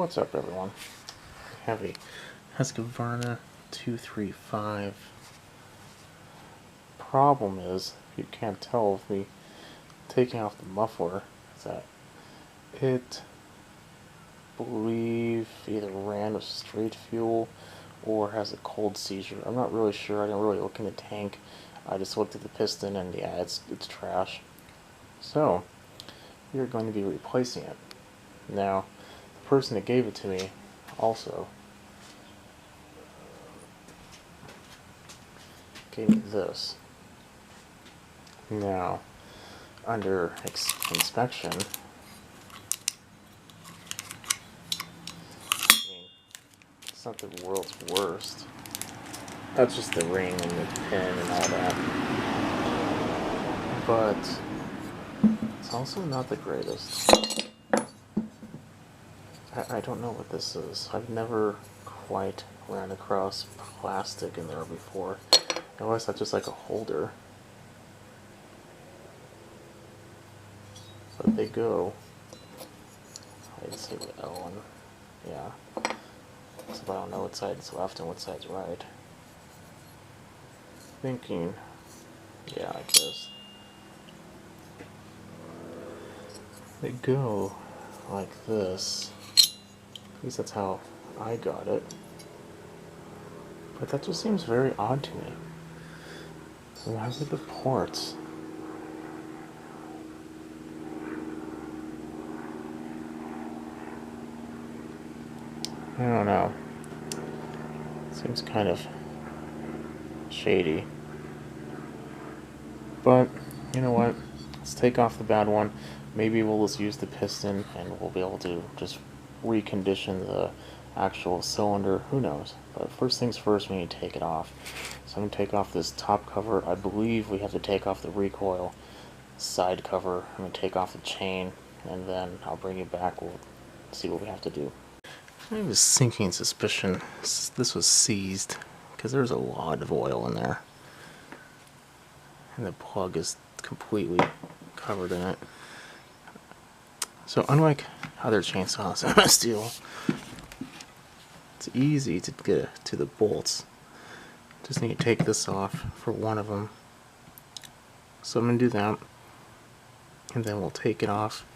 What's up, everyone? I have a Husqvara 235. Problem is, you can't tell with me taking off the muffler, is that it, I believe, either ran with straight fuel or has a cold seizure. I'm not really sure. I didn't really look in the tank. I just looked at the piston and yeah, it's trash. So, we are going to be replacing it. Now, the person that gave it to me also gave me this. Now, under inspection, I mean, it's not the world's worst. That's just the ring and the pin and all that. But it's also not the greatest. I don't know what this is. I've never quite ran across plastic in there before. Unless that's just like a holder. But they go, I'd say the L and, yeah. So I don't know what side's left and what side's right. Thinking, yeah, like this. They go like this. At least that's how I got it. But that just seems very odd to me. So why would the ports? I don't know. Seems kind of shady. But, you know what? Let's take off the bad one. Maybe we'll just use the piston and we'll be able to just recondition the actual cylinder. Who knows? But first things first, we need to take it off. So I'm going to take off this top cover. I believe we have to take off the recoil side cover. I'm going to take off the chain, and then I'll bring you back. We'll see what we have to do. I have a sinking suspicion this was seized because there's a lot of oil in there. And the plug is completely covered in it. So unlike other chainsaws out of steel, it's easy to get to the bolts. Just need to take this off for one of them. So I'm going to do that. And then we'll take it off.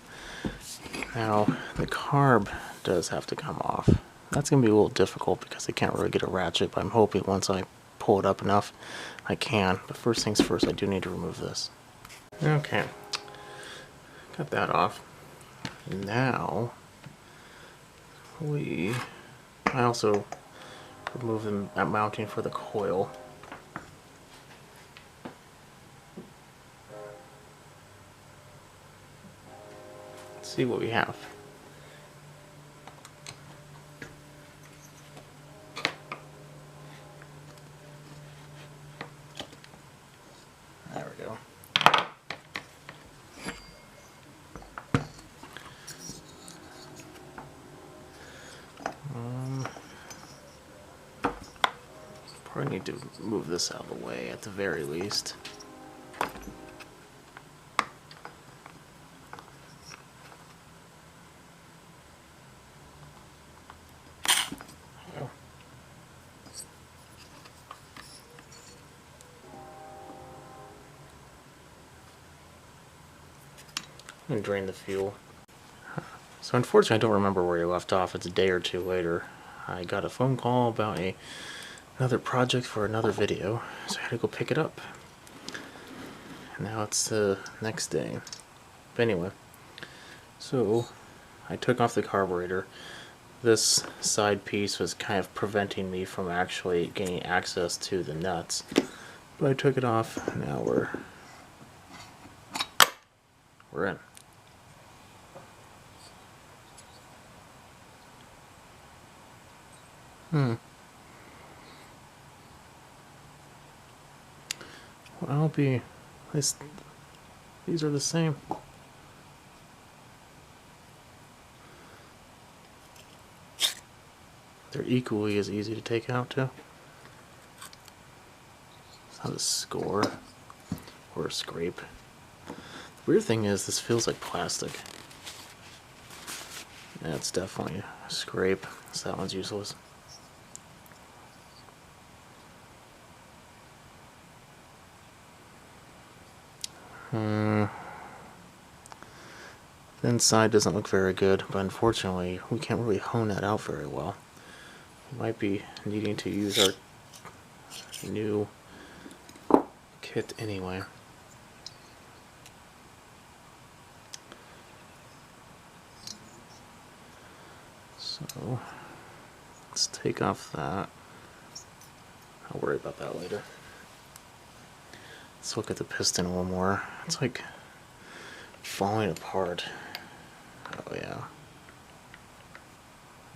Now, the carb does have to come off. That's going to be a little difficult because I can't really get a ratchet, but I'm hoping once I pull it up enough, I can. But first things first, I do need to remove this. Okay. Got that off. Now, I also remove that mounting for the coil. Let's see what we have. There we go. Probably need to move this out of the way at the very least. And drain the fuel. So unfortunately I don't remember where you left off. It's a day or two later. I got a phone call about another project for another video, so I had to go pick it up. And now it's the next day. But anyway, so I took off the carburetor. This side piece was kind of preventing me from actually gaining access to the nuts. But I took it off. Now we're in. Well, at least these are the same. They're equally as easy to take out too. It's not a score or a scrape. The weird thing is this feels like plastic. Yeah, it's definitely scrape, so that one's useless. The inside doesn't look very good, but unfortunately we can't really hone that out very well. We might be needing to use our new kit anyway. So let's take off that. I'll worry about that later. Let's look at the piston a little more. It's like falling apart. Oh yeah.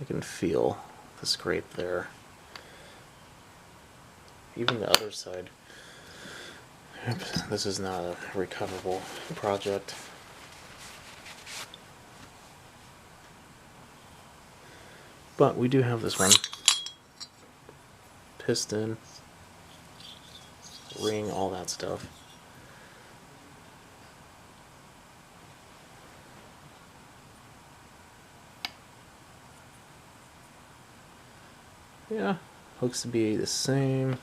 I can feel the scrape there. Even the other side. Oops, this is not a recoverable project. But we do have this one. Piston, ring, all that stuff. Yeah, looks to be the same.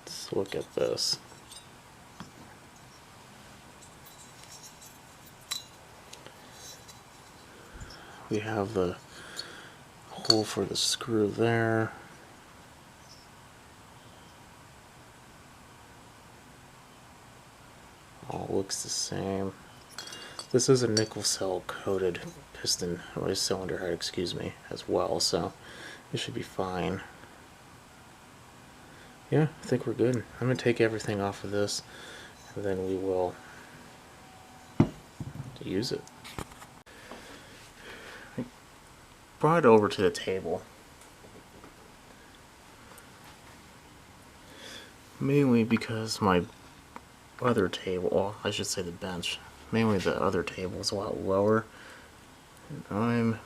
Let's look at this. We have the hole for the screw there. All looks the same. This is a nickel cell coated piston, or cylinder head, excuse me, as well, so it should be fine. Yeah, I think we're good. I'm going to take everything off of this, and then we will use it. I brought it over to the table. Mainly because my other table, well, I should say the bench, mainly the other table is a lot lower, and I'm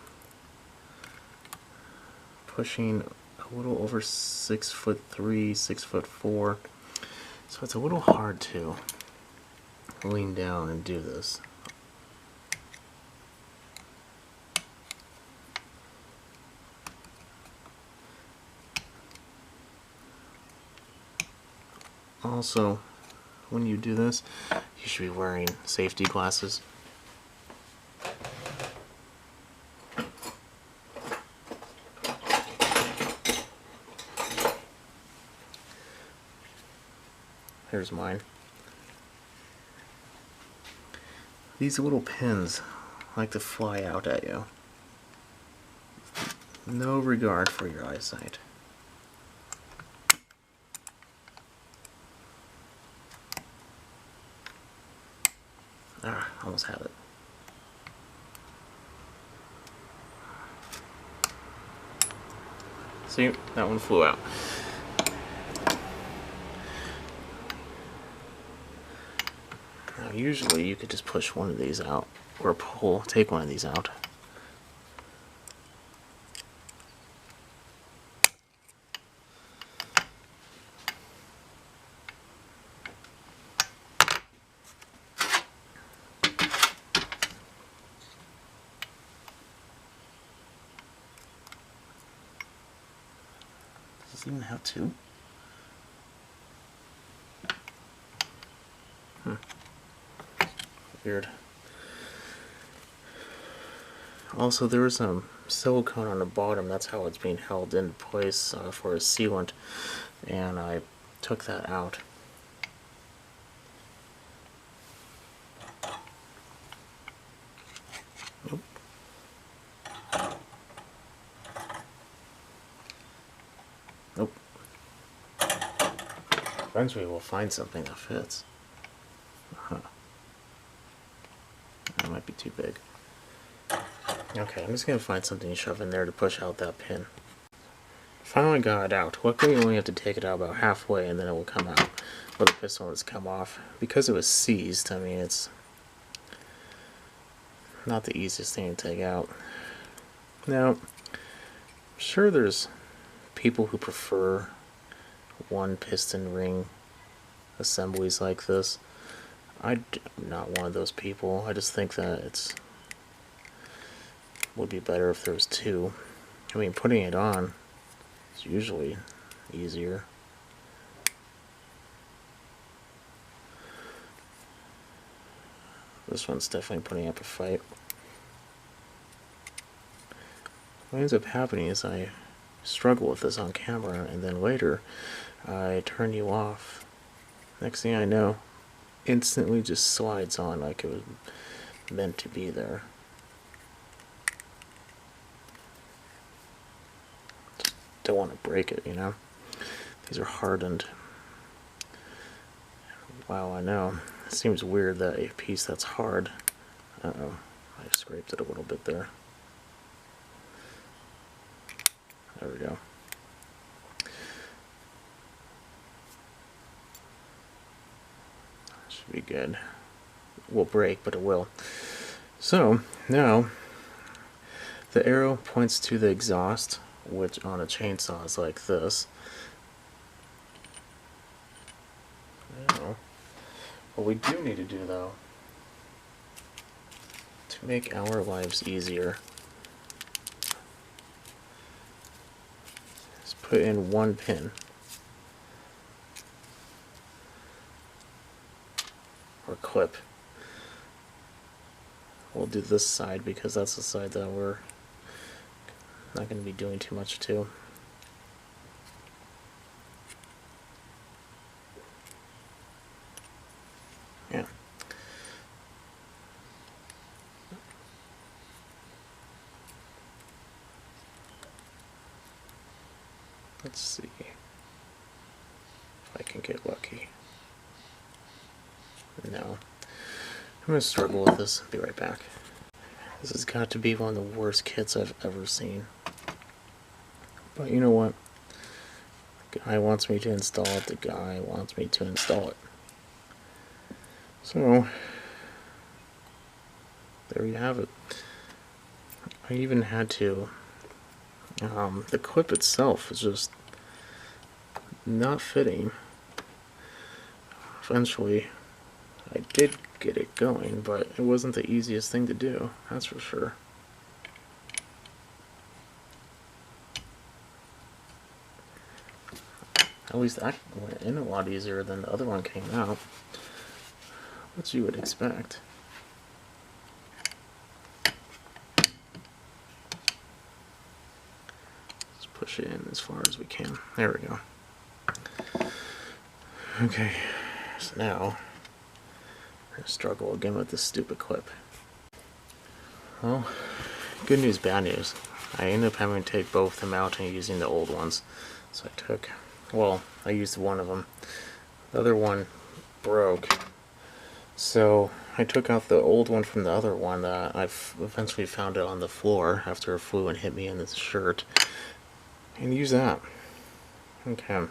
pushing a little over 6'3", 6'4", so it's a little hard to lean down and do this. Also, when you do this, you should be wearing safety glasses. Here's mine. These little pins like to fly out at you. No regard for your eyesight. Ah, almost had it. See, that one flew out. Now, usually you could just push one of these out, or take one of these out. Does it even have two? Weird. Also, there was some silicone on the bottom. That's how it's being held in place for a sealant, and I took that out. Nope. Nope. Eventually we'll find something that fits. That might be too big. Okay, I'm just going to find something to shove in there to push out that pin. Finally got it out. Luckily you only have to take it out about halfway and then it will come out. Or the piston will just come off. Because it was seized, I mean, it's not the easiest thing to take out. Now, I'm sure there's people who prefer one piston ring assemblies like this. I'm not one of those people. I just think that it's would be better if there was two. I mean, putting it on is usually easier. This one's definitely putting up a fight. What ends up happening is I struggle with this on camera, and then later I turn you off. Next thing I know, instantly just slides on like it was meant to be there. Just don't want to break it, you know? These are hardened. Wow, I know. It seems weird that a piece that's hard. Uh-oh, I scraped it a little bit there. There we go. Should be good. It will break, but it will. So, now, the arrow points to the exhaust, which on a chainsaw is like this. Now, what we do need to do, though, to make our lives easier, is put in one pin. Or clip. We'll do this side because that's the side that we're not going to be doing too much to. Yeah. Let's see if I can get lucky. No. I'm going to struggle with this. Be right back. This has got to be one of the worst kits I've ever seen. But you know what? The guy wants me to install it. The guy wants me to install it. So, there you have it. I even had to... the clip itself is just not fitting. Eventually, I did get it going, but it wasn't the easiest thing to do, that's for sure. At least that went in a lot easier than the other one came out, which you would expect. Let's push it in as far as we can. There we go. Okay, so now we're gonna struggle again with this stupid clip. Well, good news, bad news. I ended up having to take both of them out and using the old ones. So I used one of them. The other one broke. So I took out the old one from the other one that I've eventually found it on the floor after it flew and hit me in the shirt. And use that. Okay.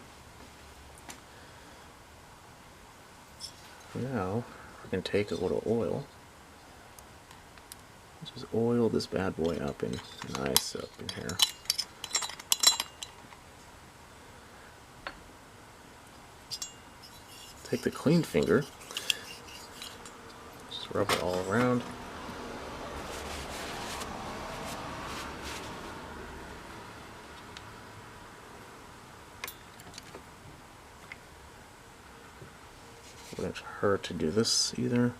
Now, we're going to take a little oil. Just oil this bad boy up and nice up in here. Take the clean finger, just rub it all around. Wouldn't hurt to do this either.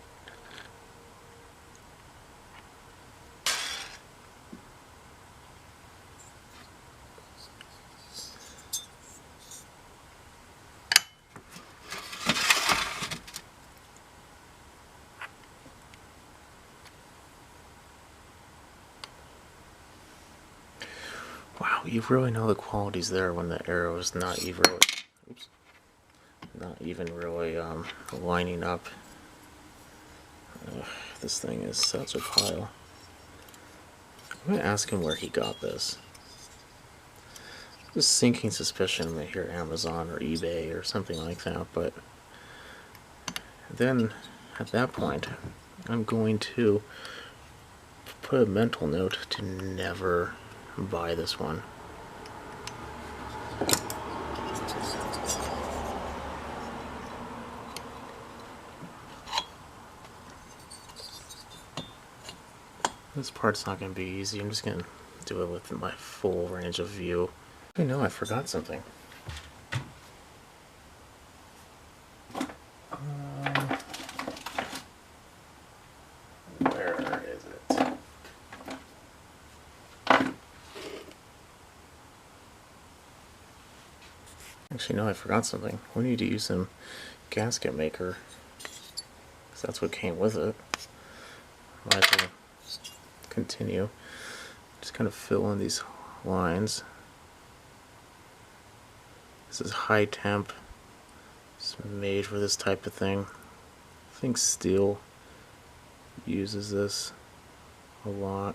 Wow, you really know the quality's there when the arrow is not even really, lining up. This thing is such a pile. I'm gonna ask him where he got this. Just sinking suspicion I'm gonna hear Amazon or eBay or something like that, but then at that point I'm going to put a mental note to never buy this one. This part's not going to be easy. I'm just going to do it with my full range of view. I know I forgot something. Where is it? Actually, no, I forgot something. We need to use some gasket maker, because that's what came with it. Might as well continue. Just kind of fill in these lines. This is high temp. It's made for this type of thing. I think steel uses this a lot.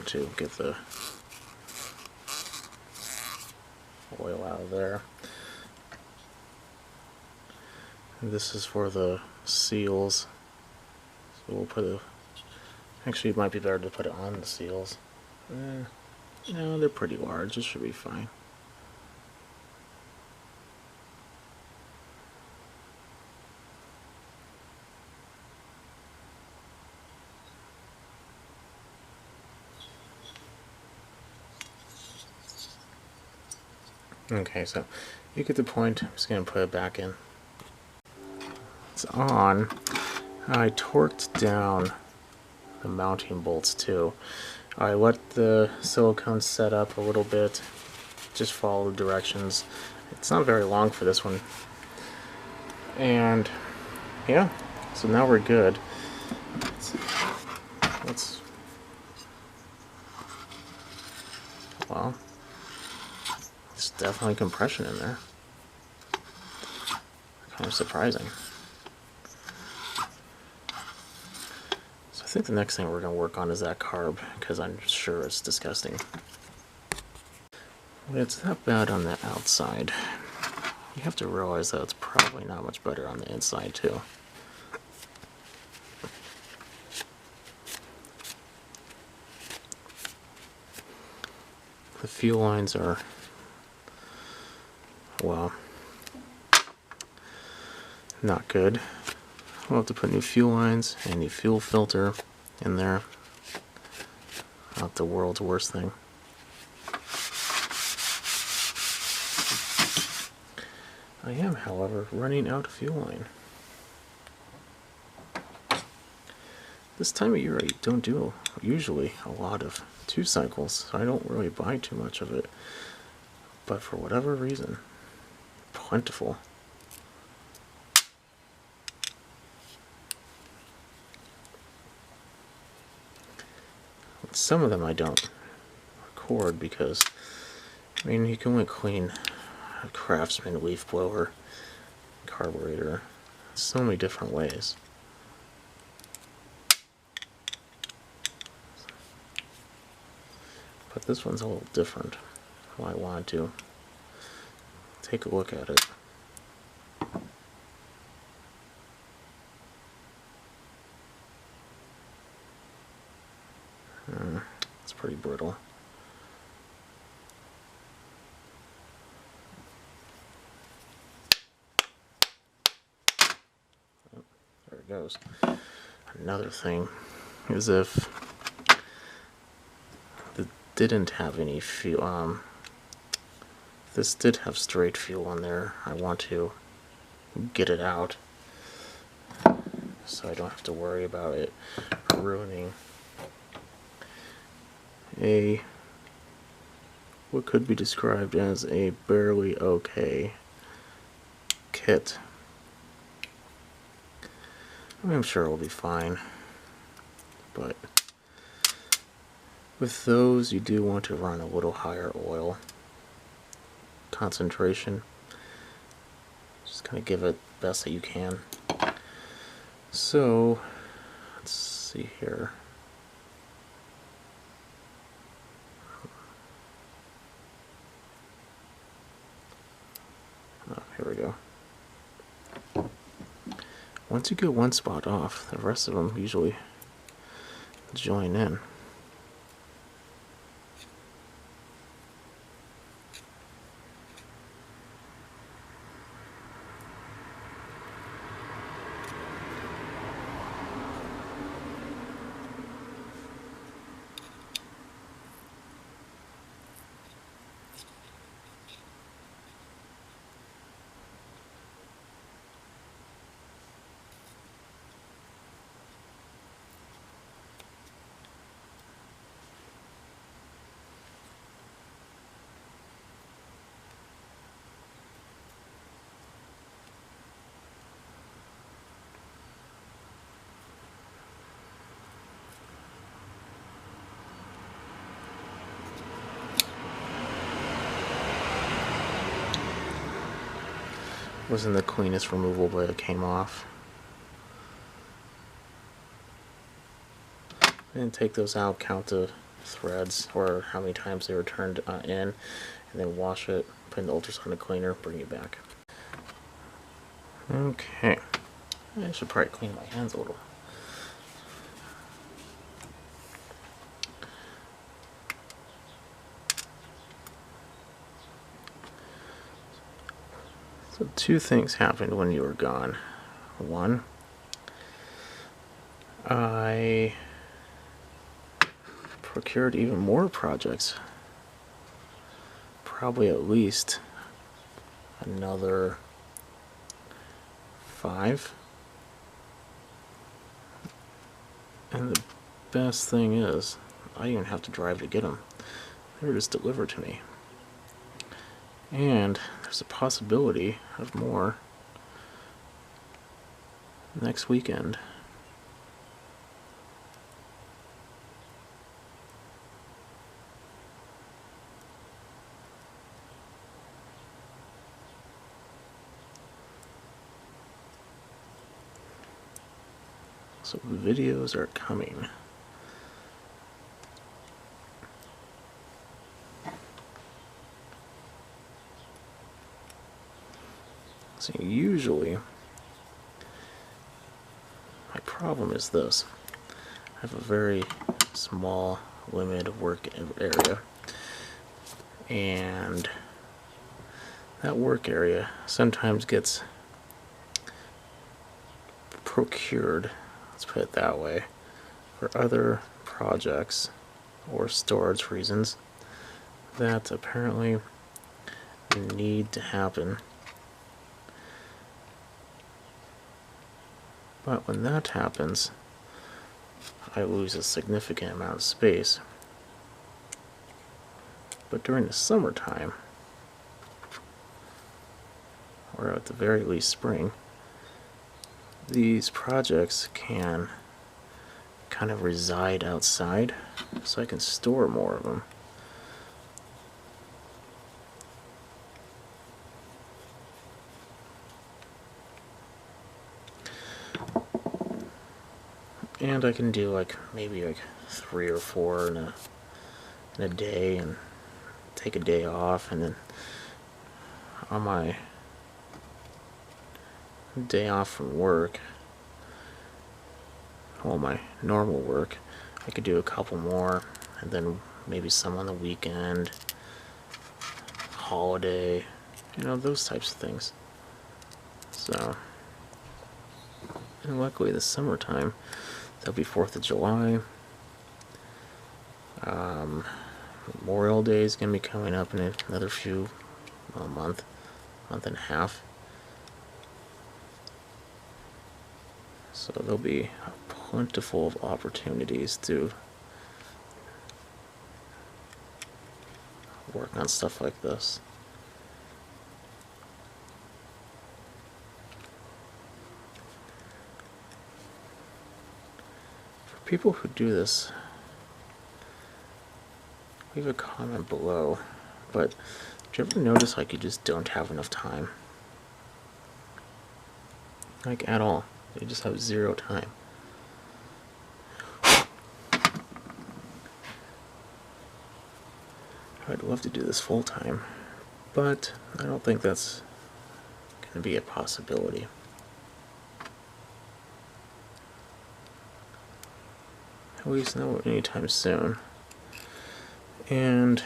To get the oil out of there. And this is for the seals. So we'll put actually it might be better to put it on the seals. No, they're pretty large. It should be fine. Okay, so you get the point. I'm just going to put it back in. It's on. I torqued down the mounting bolts too. I let the silicone set up a little bit. Just follow the directions. It's not very long for this one. And yeah, so now we're good. Well, there's definitely compression in there. Kind of surprising. So I think the next thing we're going to work on is that carb, because I'm sure it's disgusting. It's not bad on the outside. You have to realize that it's probably not much better on the inside too. The fuel lines are, well, not good. We'll have to put new fuel lines and new fuel filter in there. Not the world's worst thing. I am, however, running out of fuel line. This time of year I don't do usually a lot of 2 cycles, so I don't really buy too much of it. But for whatever reason, plentiful. Some of them I don't record because, I mean, you can only clean a Craftsman leaf blower, carburetor, so many different ways. But this one's a little different. I wanted to take a look at it. It's pretty brittle. Oh, there it goes. Another thing is if it didn't have any fuel, this did have straight fuel in there, I want to get it out so I don't have to worry about it ruining what could be described as a barely okay kit. I mean, I'm sure it'll be fine, but with those you do want to run a little higher oil concentration. Just kind of give it the best that you can. So, let's see here. Oh, here we go. Once you get one spot off, the rest of them usually join in. Wasn't the cleanest removal, but it came off. I didn't take those out, count the threads or how many times they were turned in, and then wash it, put in the ultrasonic cleaner, bring it back. Okay, I should probably clean my hands a little. So two things happened when you were gone. One, I procured even more projects. Probably at least another 5. And the best thing is, I didn't even have to drive to get them. They were just delivered to me. And there's a possibility of more next weekend. So videos are coming. So usually, my problem is this. I have a very small, limited work area. And that work area sometimes gets procured, let's put it that way, for other projects or storage reasons that apparently need to happen. But when that happens, I lose a significant amount of space. But during the summertime, or at the very least spring, these projects can kind of reside outside, so I can store more of them. And I can do maybe 3 or 4 in a day, and take a day off, and then on my day off from work, well, my normal work, I could do a couple more, and then maybe some on the weekend, holiday, those types of things. So, and luckily this summertime, that'll be 4th of July. Memorial Day is going to be coming up in another month and a half. So there'll be plentiful of opportunities to work on stuff like this. For people who do this, leave a comment below, but do you ever notice you just don't have enough time? At all. They just have zero time. I'd love to do this full time, but I don't think that's going to be a possibility. At least not anytime soon. And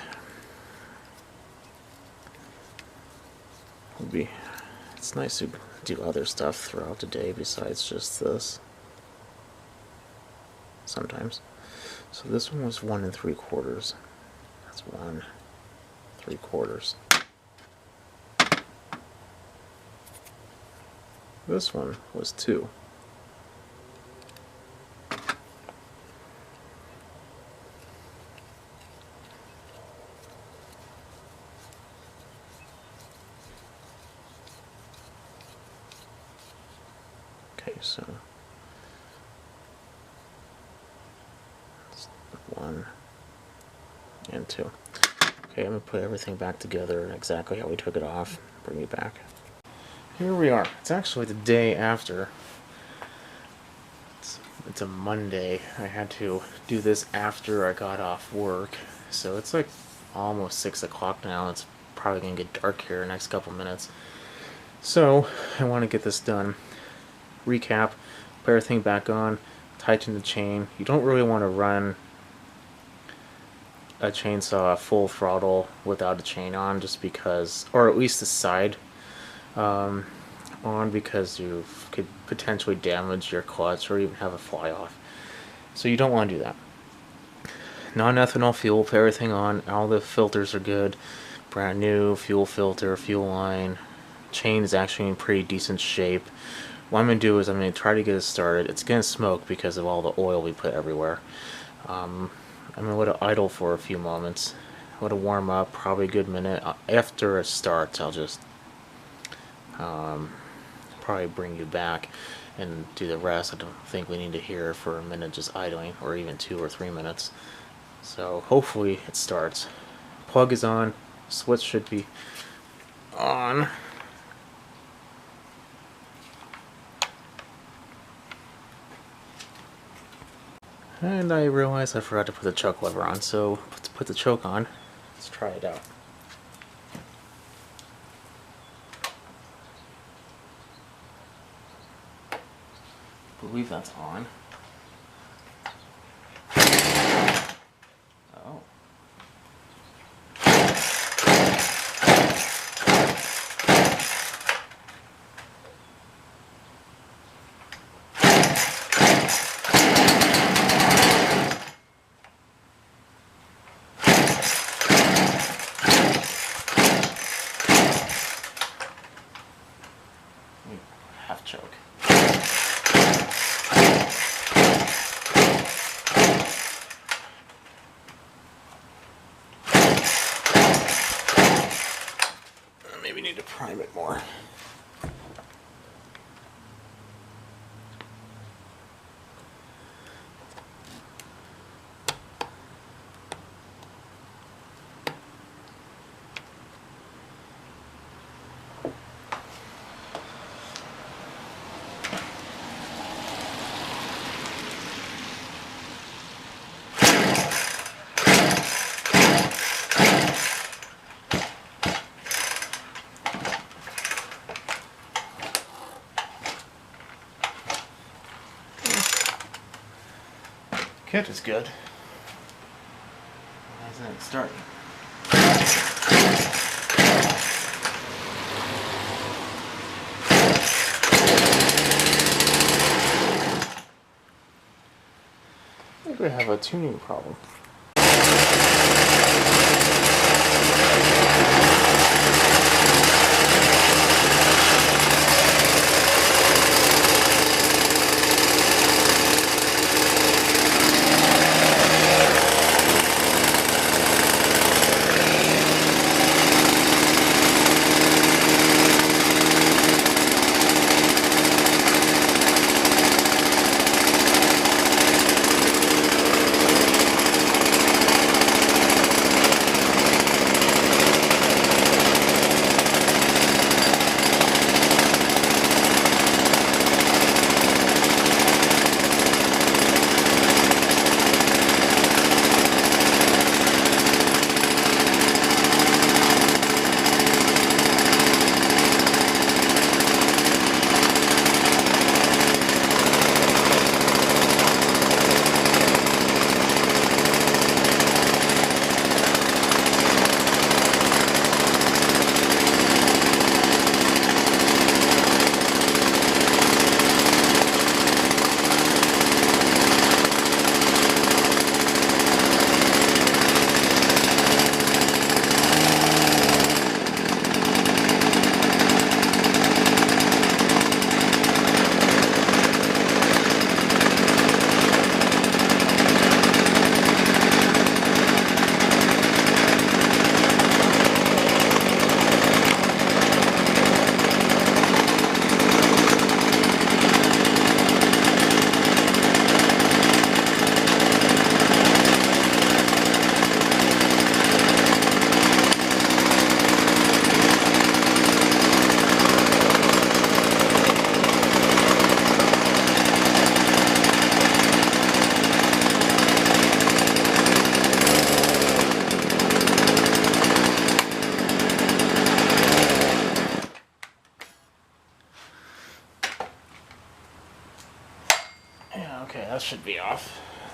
it's nice to do other stuff throughout the day besides just this. Sometimes. So this one was 1 3/4. That's 1 3/4. This one was 2. Okay, so 1 and 2. Okay, I'm going to put everything back together exactly how we took it off. Bring it back. Here we are. It's actually the day after. It's a Monday. I had to do this after I got off work. So it's like almost 6 o'clock now. It's probably going to get dark here in the next couple minutes. So I want to get this done. Recap, put everything back on, tighten the chain. You don't really want to run a chainsaw full throttle without a chain on, just because, or at least the side on, because you could potentially damage your clutch or even have a fly off. So you don't want to do that. Non-ethanol fuel, put everything on, all the filters are good, brand new, fuel filter, fuel line, chain is actually in pretty decent shape. What I'm going to do is I'm going to try to get it started. It's going to smoke because of all the oil we put everywhere. I'm going to let it idle for a few moments. Let it warm up, probably a good minute. After it starts, I'll just probably bring you back and do the rest. I don't think we need to hear it for a minute just idling, or even 2 or 3 minutes. So hopefully it starts. Plug is on, switch should be on. And I realized I forgot to put the choke lever on, so let's put the choke on. Let's try it out. I believe that's on. Oh. Half choke. Maybe need to prime it more. Kit is good. Why isn't it starting? I think we have a tuning problem.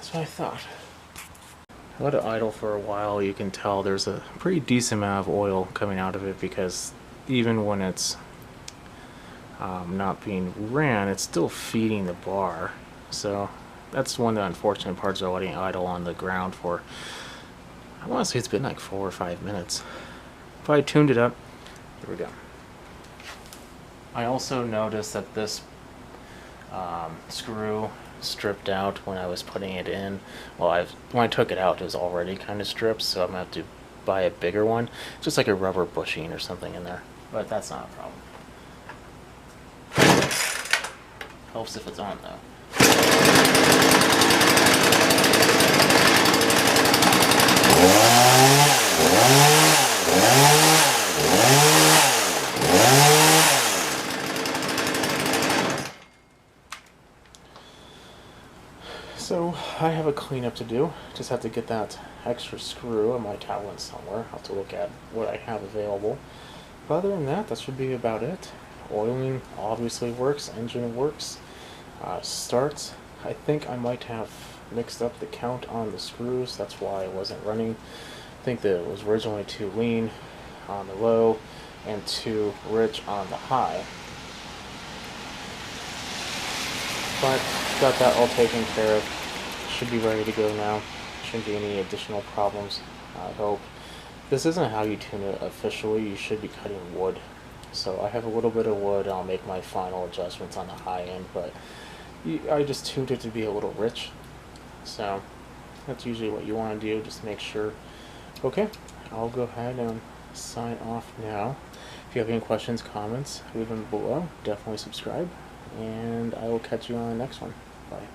That's what I thought. I let it idle for a while. You can tell there's a pretty decent amount of oil coming out of it, because even when it's not being ran, it's still feeding the bar. So that's one of the unfortunate parts of letting it idle on the ground for, I want to say it's been like 4 or 5 minutes. If I tuned it up, here we go. I also noticed that this screw stripped out when I was putting it in. Well, when I took it out, it was already kind of stripped, so I'm gonna have to buy a bigger one, just like a rubber bushing or something in there. But that's not a problem. Helps if it's on though. So I have a cleanup to do. Just have to get that extra screw in my talent somewhere. I'll have to look at what I have available. But other than that, that should be about it. Oiling obviously works, engine works. Starts, I think I might have mixed up the count on the screws. That's why it wasn't running. I think that it was originally too lean on the low and too rich on the high. But got that all taken care of. Should be ready to go now. Shouldn't be any additional problems, I hope. This isn't how you tune it officially. You should be cutting wood. So I have a little bit of wood. I'll make my final adjustments on the high end, but I just tuned it to be a little rich. So that's usually what you want to do, just make sure. Okay, I'll go ahead and sign off now. If you have any questions, comments, leave them below. Definitely subscribe, and I will catch you on the next one. Bye.